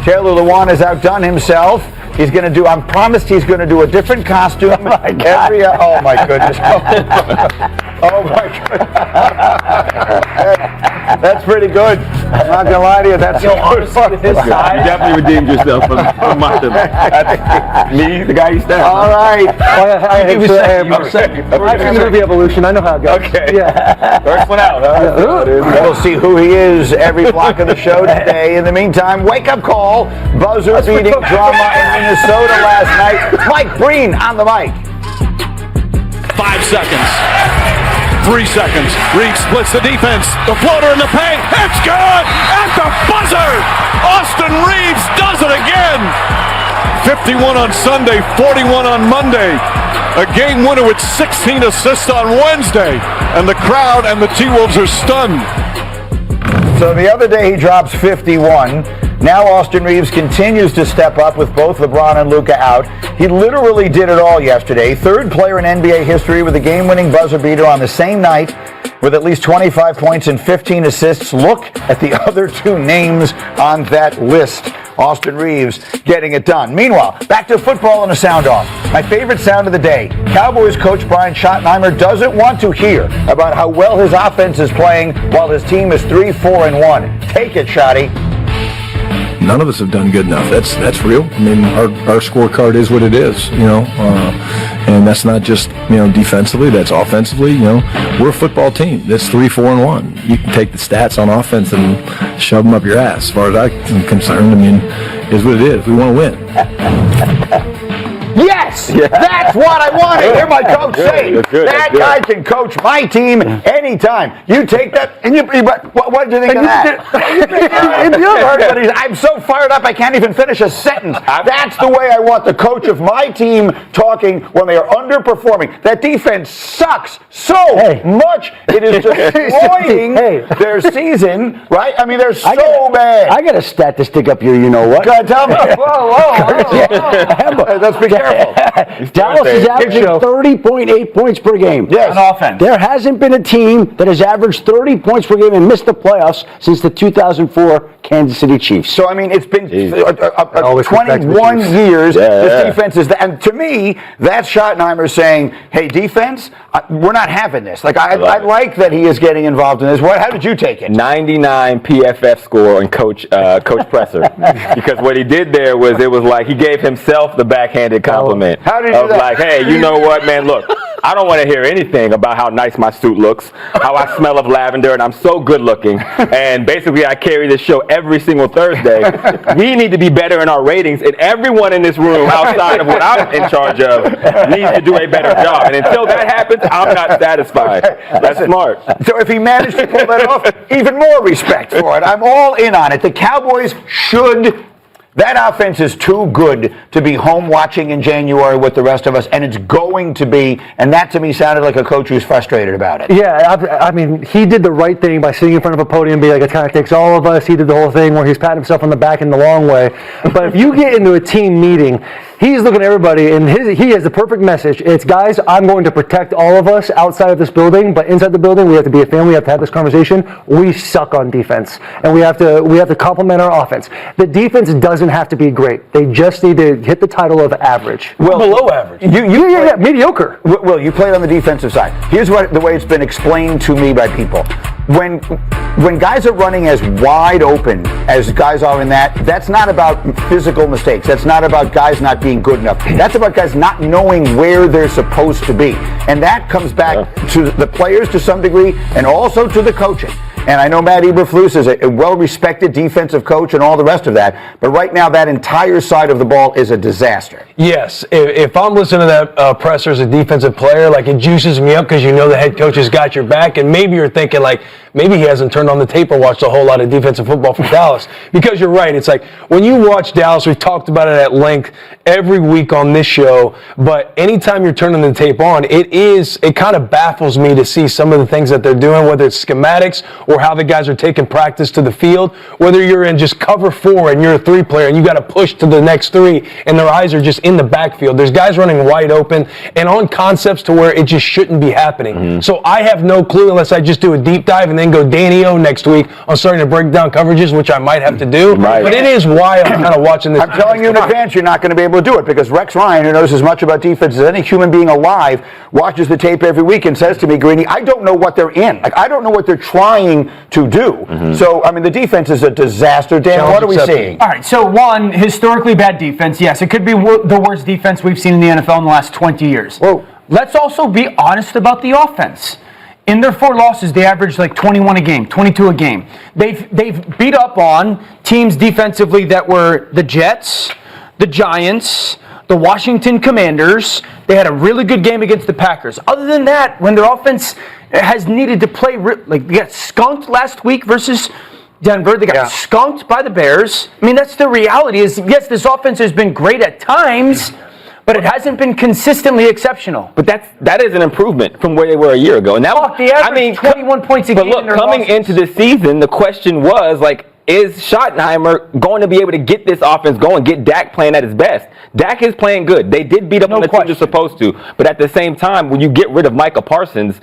Taylor Lewan has outdone himself. He's going to do, I'm promised he's going to do a different costume oh my goodness. Oh my goodness. That's pretty good. I'm not going to lie to you. That's so honestly, with his size. You definitely redeemed yourself from my me, the guy you stand. All right. I think I've seen the movie Evolution. I know how it goes. Okay. Yeah. First one out, huh? We'll see who he is every block of the show today. In the meantime, wake-up call, buzzer-beating drama in Minnesota last night. Mike Breen on the mic. 5 seconds. 3 seconds. Reaves splits the defense. The floater in the paint. It's good! At the buzzer! Austin Reaves does it again! 51 on Sunday, 41 on Monday. A game winner with 16 assists on Wednesday. And the crowd and the T-Wolves are stunned. So the other day he drops 51. Now Austin Reaves continues to step up with both LeBron and Luka out. He literally did it all yesterday. Third player in NBA history with a game-winning buzzer beater on the same night with at least 25 points and 15 assists. Look at the other two names on that list. Austin Reaves getting it done. Meanwhile, back to football and a sound off. My favorite sound of the day. Cowboys coach Brian Schottenheimer doesn't want to hear about how well his offense is playing while his team is 3-4-1. Take it, Shotty. None of us have done good enough. That's real. I mean, our scorecard is what it is, and that's not just, defensively, that's offensively, we're a football team. That's 3-4-1. You can take the stats on offense and shove them up your ass. As far as I'm concerned, is what it is. We want to win. Yes! Yeah. That's what I wanted. Hear my coach say. That guy can coach my team anytime. You take that, and what do you think of that? I'm so fired up I can't even finish a sentence. That's the way I want the coach of my team talking when they are underperforming. That defense sucks so much. It is destroying their season, right? I mean, they're so bad. I got a stat to stick up here, you know what? Go ahead, tell me. Whoa. Let's be careful. Dallas is averaging 30.8 points per game. Yes. On offense. There hasn't been a team that has averaged 30 points per game and missed the playoffs since the 2004 Kansas City Chiefs. So, it's been 21 years. This defense is that. And to me, that's Schottenheimer saying, hey, defense, we're not having this. I like that he is getting involved in this. How did you take it? 99 PFF score on Coach Presser. Because what he did there was, it was like he gave himself the backhanded compliment. How did you do that? Like, hey, you know what, man, look. I don't want to hear anything about how nice my suit looks, how I smell of lavender, and I'm so good looking. And basically, I carry this show every single Thursday. We need to be better in our ratings, and everyone in this room, outside of what I'm in charge of, needs to do a better job. And until that happens, I'm not satisfied. That's smart. So if he managed to pull that off, even more respect for it. I'm all in on it. The Cowboys should. That offense is too good to be home watching in January with the rest of us, and it's going to be, and that to me sounded like a coach who's frustrated about it. Yeah, he did the right thing by sitting in front of a podium and being like, it kind of takes all of us. He did the whole thing where he's patting himself on the back in the long way. But if you get into a team meeting, he's looking at everybody, and he has the perfect message. It's, guys, I'm going to protect all of us outside of this building, but inside the building, we have to be a family. We have to have this conversation. We suck on defense, and we have to complement our offense. The defense doesn't have to be great. They just need to hit the title of average. Well, below average. Mediocre. Well, you played on the defensive side. Here's the way it's been explained to me by people. When guys are running as wide open as guys are in that's not about physical mistakes. That's not about guys not being good enough. That's about guys not knowing where they're supposed to be. And that comes back to the players to some degree and also to the coaching. And I know Matt Eberflus is a well-respected defensive coach and all the rest of that, but right now that entire side of the ball is a disaster. Yes, if I'm listening to that presser as a defensive player, it juices me up because you know the head coach has got your back, and maybe you're thinking maybe he hasn't turned on the tape or watched a whole lot of defensive football from Dallas. Because you're right, it's like when you watch Dallas, we've talked about it at length every week on this show, but anytime you're turning the tape on, it kind of baffles me to see some of the things that they're doing, whether it's schematics or how the guys are taking practice to the field, whether you're in just cover 4 and you're a 3 player and you got to push to the next 3 and their eyes are just in the backfield. There's guys running wide open and on concepts to where it just shouldn't be happening. So I have no clue unless I just do a deep dive and then go Danny O next week on starting to break down coverages, which I might have to do. Right. But it is why I'm kind of watching this. I'm telling you in advance, you're not going to be able to do it because Rex Ryan, who knows as much about defense as any human being alive, watches the tape every week and says to me, Greeny, I don't know what they're in. Like, I don't know what they're trying to do. So, I mean, the defense is a disaster. Dan, what are we seeing? All right, so one, historically bad defense. Yes, it could be the worst defense we've seen in the NFL in the last 20 years. Whoa. Let's also be honest about the offense. In their 4 losses, they averaged like 21 a game, 22 a game. They've beat up on teams defensively that were the Jets, the Giants, the Washington Commanders. They had a really good game against the Packers. Other than that, when their offense has needed to play, like they got skunked last week versus Denver. They got skunked by the Bears. I mean, that's the reality is, yes, this offense has been great at times, but it hasn't been consistently exceptional. But that is an improvement from where they were a year ago. And that was, They averaged 21 points a game. But look, coming into the season, the question was like, is Schottenheimer going to be able to get this offense going, get Dak playing at his best? Dak is playing good. They did beat up on the team they're supposed to. But at the same time, when you get rid of Micah Parsons,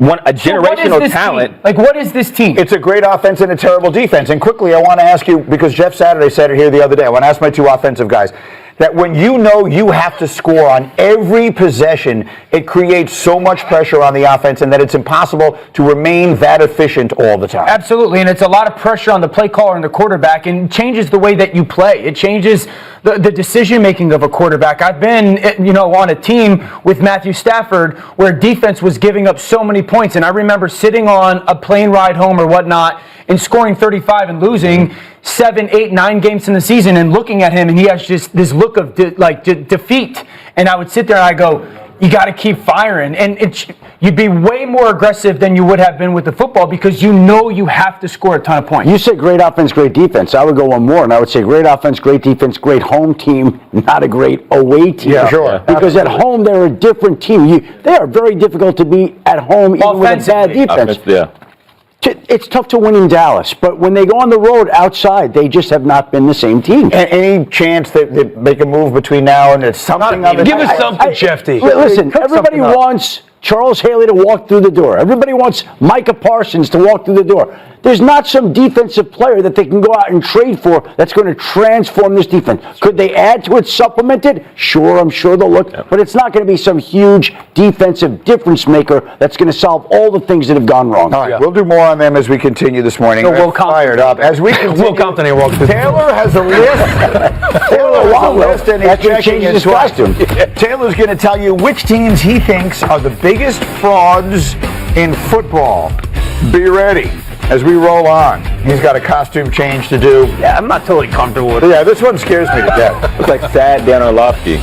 a generational talent. Team? Like, what is this team? It's a great offense and a terrible defense. And quickly, I want to ask you, because Jeff Saturday said it here the other day, I want to ask my 2 offensive guys, that when you know you have to score on every possession, it creates so much pressure on the offense and that it's impossible to remain that efficient all the time. Absolutely, and it's a lot of pressure on the play caller and the quarterback, and changes the way that you play. It changes the decision-making of a quarterback. I've been, on a team with Matthew Stafford where defense was giving up so many points, and I remember sitting on a plane ride home or whatnot and scoring 35 and losing 7, 8, 9 games in the season and looking at him, and he has just this look of defeat. And I would sit there and I go, you got to keep firing. And you'd be way more aggressive than you would have been with the football because you know you have to score a ton of points. You said great offense, great defense. I would go one more, and I would say great offense, great defense, great home team, not a great away team. Yeah, sure. Because at home, they're a different team. They are very difficult to beat at home, even with a bad defense. It's tough to win in Dallas, but when they go on the road outside, they just have not been the same team. Any chance that they make a move between now and it's something on the Give us something, Shefty. Listen, everybody wants Charles Haley to walk through the door. Everybody wants Micah Parsons to walk through the door. There's not some defensive player that they can go out and trade for that's going to transform this defense. Could they add to it, supplement it? Sure, I'm sure they'll look. But it's not going to be some huge defensive difference maker that's going to solve all the things that have gone wrong. All right, we'll do more on them as we continue this morning. So Will fired up. As we continue, Will Compton ain't walked through. Taylor has a list. Taylor has a list and he's After he checking changes his his costume. Taylor's going to tell you which teams he thinks are the biggest frauds in football. Be ready as we roll on. He's got a costume change to do. Yeah, I'm not totally comfortable with it. Yeah, this one scares me to death. It's like sad Dan Orlovsky.